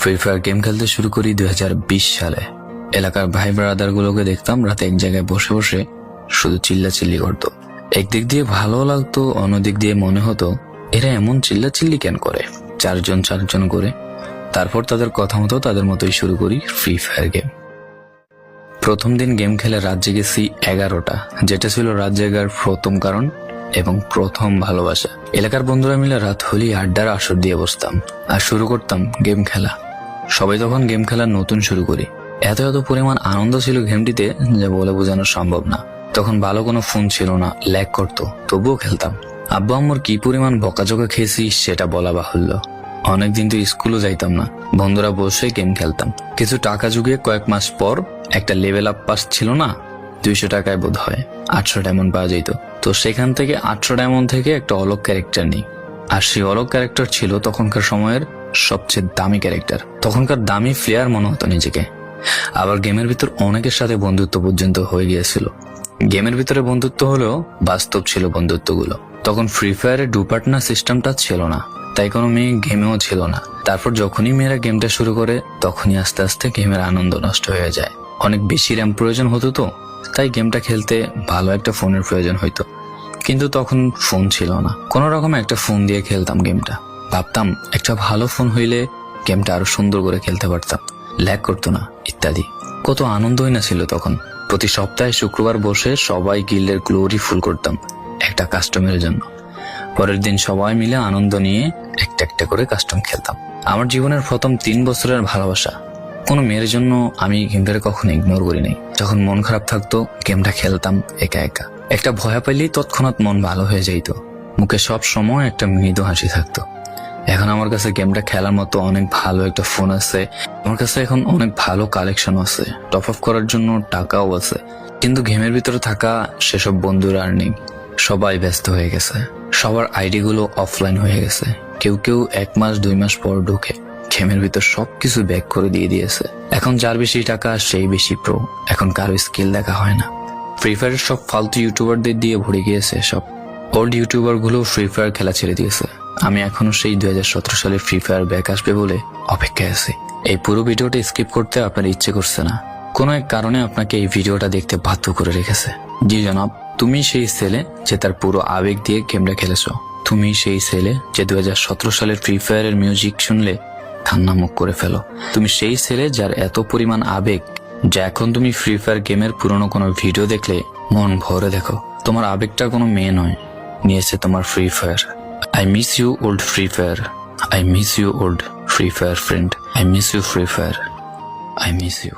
Free fire game খেলতে শুরু করি 2020 সালে। এলাকার ভাই ব্রাদার গুলোকে দেখতাম রাতে এক জায়গায় বসে বসে শুধু চিল্লাচিল্লি করতো। একদিক দিয়ে ভালো লাগতো, অন্যদিক দিয়ে মনে হতো এরা এমন চিল্লাচিল্লি কেন করে, চারজন করে। তারপর তাদের কথা মতো তাদের মতোই শুরু করি ফ্রি ফায়ার গেম। প্রথম দিন গেম খেলে রাত জেগেছি 11টা, যেটা ছিল রাত জেগার প্রথম কারণ এবং প্রথম ভালোবাসা। এলাকার বন্ধুরা মিলে রাত হলেই আড্ডার আসর দিয়ে বসতাম আর শুরু করতাম গেম খেলা। সবাই তখন গেম খেলা নতুন শুরু করি। এত পরিমাণ আনন্দ ছিল গেমটিতে যা বলে বোঝানো সম্ভব না। তখন ভালো কোনো ফোন ছিল না, ল্যাগ করতো, তবুও খেলতাম। আব্বু আম্মুর কি পরিমাণ বকাঝকা খেয়েছি সেটা বলা বাহুল্য। অনেকদিন তো স্কুলও যাইতাম না, বন্ধুরা বসে গেম খেলতাম। কিছু টাকা জুগিয়ে কয়েক মাস পর একটা লেভেল আপ পাস ছিল না, 200 টাকায় বোধ হয় 800 ডায়মন্ড পাওয়া যেত। তো সেখান থেকে 800 ডায়মন্ড থেকে একটা অলগ ক্যারেক্টার নিই। আর সেই অলগ ক্যারেক্টার ছিল তখনকার সময়ের সবচেয়ে দামি ক্যারেক্টার। তখনকার দামি প্লেয়ার মনে হতো নিজেকে। আবার গেমের ভিতর অনেকের সাথে বন্ধুত্ব পর্যন্ত হয়ে গিয়েছিল। গেমের ভিতরে বন্ধুত্ব হলেও বাস্তব ছিল বন্ধুত্বগুলো। তখন ফ্রি ফায়ারে ডু পার্টনার সিস্টেমটা ছিল না, তাই কোনো মেয়ে গেমেও ছিল না। তারপর যখনই মেয়েরা গেমটা শুরু করে তখনই আস্তে আস্তে গেমের আনন্দ নষ্ট হয়ে যায়। অনেক বেশি র্যাম প্রয়োজন হতো, তো তাই গেমটা খেলতে ভালো একটা ফোনের প্রয়োজন হইতো। কিন্তু তখন ফোন ছিল না, কোনো রকম একটা ফোন দিয়ে খেলতাম গেমটা। ভাবতাম একটা ভালো ফোন হইলে গেমটা আরো সুন্দর করে খেলতে পারতাম, ল্যাগ করতো না ইত্যাদি। কত আনন্দই না ছিল তখন। প্রতি সপ্তাহে শুক্রবার বসে সবাই গিল্ডের গ্লোরি ফুল করতাম একটা কাস্টমের জন্য। পরের দিন সবাই মিলে আনন্দ নিয়ে একটা একটা করে কাস্টম খেলতাম। আমার জীবনের প্রথম 3 বছরের ভালোবাসা। কোনো মেয়ের জন্য আমি গেমটাকে কখনো ইগনোর করি নাই। যখন মন খারাপ থাকতো গেমটা খেলতাম একা একা। একটা ভয় পাইলেই তৎক্ষণাৎ মন ভালো হয়ে যাইতো, মুখে সব সময় একটা মৃদু হাসি থাকতো। এখন আমার কাছে গেমটা খেলার মতো অনেক ভালো একটা ফোন আছে, আমার কাছে এখন অনেক ভালো কালেকশন আছে, টপ আপ করার জন্য টাকাও আছে। কিন্তু গেমের ভিতরে থাকা সেসব বন্ধুরা আর নেই, সবাই ব্যস্ত হয়ে গেছে। সবার আইডি গুলো অফলাইন হয়ে গেছে। কেউ 1 মাস 2 মাস পর ঢুকে গেমের ভিতর সবকিছু ব্যাক করে দিয়েছে। এখন যার বেশি টাকা সেই বেশি প্রো, এখন কারো স্কিল দেখা হয় না। ফ্রি ফায়ারের সব ফালতু ইউটিউবারদের দিয়ে ভরে গিয়েছে সব। ওল্ড ইউটিউবার গুলো ফ্রি ফায়ার খেলা ছেড়ে দিয়েছে। আমি এখনো সেই 2017 সালে ফ্রি ফায়ার ব্যাক আসবে বলে অপেক্ষায় আছি। এই পুরো ভিডিওটা স্কিপ করতে আপনার ইচ্ছে করছে না, কোনো এক কারণে আপনাকে এই ভিডিওটা দেখতে বাধ্য করে রেখেছে। জি জনাব, তুমি সেই ছেলে যে তার পুরো আবেগ দিয়ে গেমটা খেলেছো। তুমি সেই ছেলে যে 2017 সালের ফ্রি ফায়ারের মিউজিক শুনলে কান্না মুখ করে ফেলো। তুমি সেই ছেলে যার এত পরিমাণ আবেগ যে এখন তুমি ফ্রি ফায়ার গেমের পুরনো কোনো ভিডিও দেখলে মন ভরে দেখো। তোমার আবেগটা কোনো মেয়ে নয়, নিয়েছে তোমার free fire. I miss you old Free Fire. I miss you old Free Fire friend. I miss you Free Fire. I miss you.